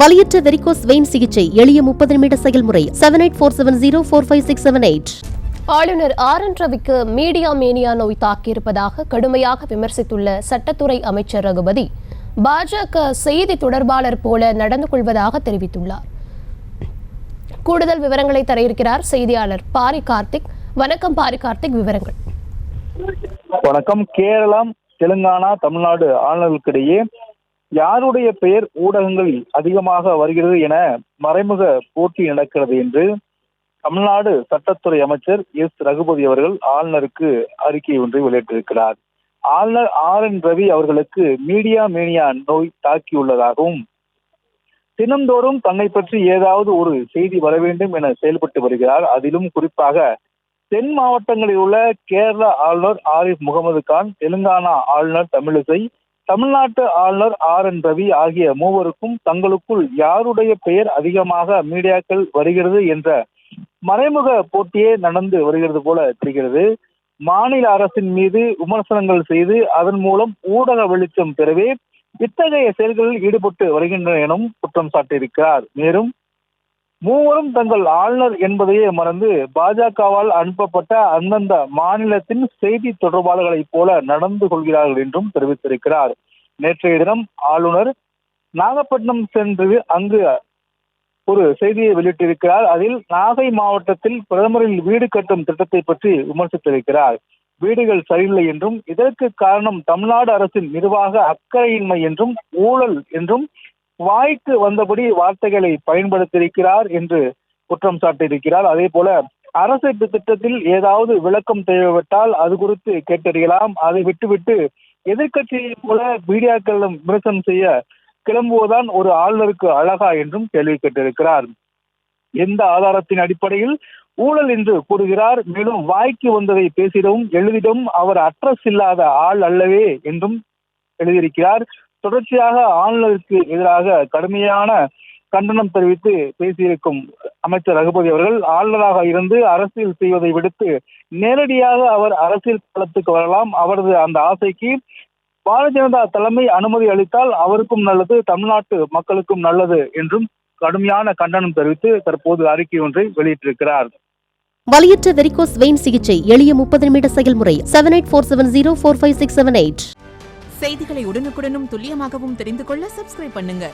வலியற்ற varicose vein சிகிச்சை எளிய 30 நிமிட செயல்முறை 7847045678. ஆளுநர் RN ரவிக்கு மீடியா மேனியா நோய் தாக்கியிருப்பதாக கடுமையாக விமர்சித்துள்ள சட்டத்துறை அமைச்சர் ரகுபதி பாஜக செய்தி தொடர்பாளர் போல நடந்து கொள்வதாக தெரிவித்துள்ளார். கூடுதல் விவரங்களை தர இருக்கிறார் செய்தியாளர் பாரி கார்த்திக். வணக்கம் பாரி கார்த்திக், விவரங்கள். வணக்கம். கேரளம், தெலுங்கானா, தமிழ்நாடு ஆளுநர்களுக்கிடையே யாருடைய பெயர் ஊடகங்கள் அதிகமாக வருகிறது என மறைமுக போட்டி நடக்கிறது என்று தமிழ்நாடு சட்டத்துறை அமைச்சர் ரகுபதி அவர்கள் ஆளுநருக்கு அறிக்கை ஒன்றை வெளியிட்டிருக்கிறார். ஆளுநர் RN ரவி அவர்களுக்கு மீடியா மேனியா நோய் தாக்கியுள்ளதாகவும் தினந்தோறும் தன்னை பற்றி ஏதாவது ஒரு செய்தி வர வேண்டும் என செயல்பட்டு வருகிறார். அதிலும் குறிப்பாக தென் மாவட்டங்களில் உள்ள கேரள ஆளுநர் ஆரிஃப் முகமது கான், தெலுங்கானா ஆளுநர் தமிழிசை, தமிழ்நாட்டு ஆளுநர் RN ரவி ஆகிய மூவருக்கும் தங்களுக்குள் யாருடைய பெயர் அதிகமாக மீடியாக்கள் வருகிறது என்ற மறைமுக போட்டியே நடந்து வருகிறது போல தெரிகிறது. மாநில அரசின் மீது விமர்சனங்கள் செய்து அதன் மூலம் ஊடக வெளிச்சம் பெறவே இத்தகைய செயல்களில் ஈடுபட்டு வருகின்றன எனவும் குற்றம் சாட்டியிருக்கிறார். மேலும் மூவரும் தங்கள் ஆளுநர் என்பதையே மறந்து பாஜகவால் அனுப்பப்பட்ட அந்தந்த மாநிலத்தின் செய்தி தொடர்பாளர்களைப் போல நடந்து கொள்கிறார்கள் என்றும் தெரிவித்திருக்கிறார். நேற்றைய தினம் ஆளுநர் நாகப்பட்டினம் சென்று அங்கு ஒரு செய்தியை வெளியிட்டிருக்கிறார். அதில் நாகை மாவட்டத்தில் பிரதமரின் வீடு கட்டும் திட்டத்தை பற்றி விமர்சித்திருக்கிறார். வீடுகள் சரியில்லை என்றும் இதற்கு காரணம் தமிழ்நாடு அரசின் நிர்வாக அக்கறையின்மை என்றும் ஊழல் என்றும் வாய்க்கு வந்தபடி வார்த்தைகளை பயன்படுத்தியிருக்கிறார் என்று குற்றம் சாட்டியிருக்கிறார். அதே போல அரசு திட்டத்தில் ஏதாவது விளக்கம் தேவைப்பட்டால் அது குறித்து கேட்டறியலாம், அதை விட்டுவிட்டு எதிர்கட்சியை போல மீடியாக்களிடம் விமர்சனம் செய்ய கிளம்புவதுதான் ஒரு ஆளுநருக்கு அழகா என்றும் கேள்வி கேட்டிருக்கிறார். எந்த ஆதாரத்தின் அடிப்படையில் ஊழல் என்று கூறுகிறார்? மேலும் வாய்க்கு வந்ததை பேசிடவும் எழுதிடவும் அவர் அட்ரஸ் இல்லாத ஆள் அல்லவே என்றும் எழுதியிருக்கிறார். தொடர்ச்சியாக ஆளுநருக்கு எதிராக கடுமையான கண்டனம் தெரிவித்து பேசியிருக்கும் அமைச்சர் ரகுபதி அவர்கள் ஆளுநராக இருந்து அரசியல் செய்வதை விடுத்து நேரடியாக அவர் அரசியல் களத்துக்கு வரலாம். அவரது அந்த ஆசைக்கு பாரதிய ஜனதா தலைமை அனுமதி அளித்தால் அவருக்கும் நல்லது, தமிழ்நாட்டு மக்களுக்கும் நல்லது என்றும் கடுமையான கண்டனம் தெரிவித்து தற்போது அறிக்கை ஒன்றை வெளியிட்டிருக்கிறார். வலியற்ற வெரிகோஸ் வெயின் சிகிச்சை எளிய 30 நிமிட செயல்முறை 7847045678. செய்திகளை உடனுக்குடனும் துல்லியமாகவும் தெரிந்து கொள்ள சப்ஸ்கிரைப் பண்ணுங்க.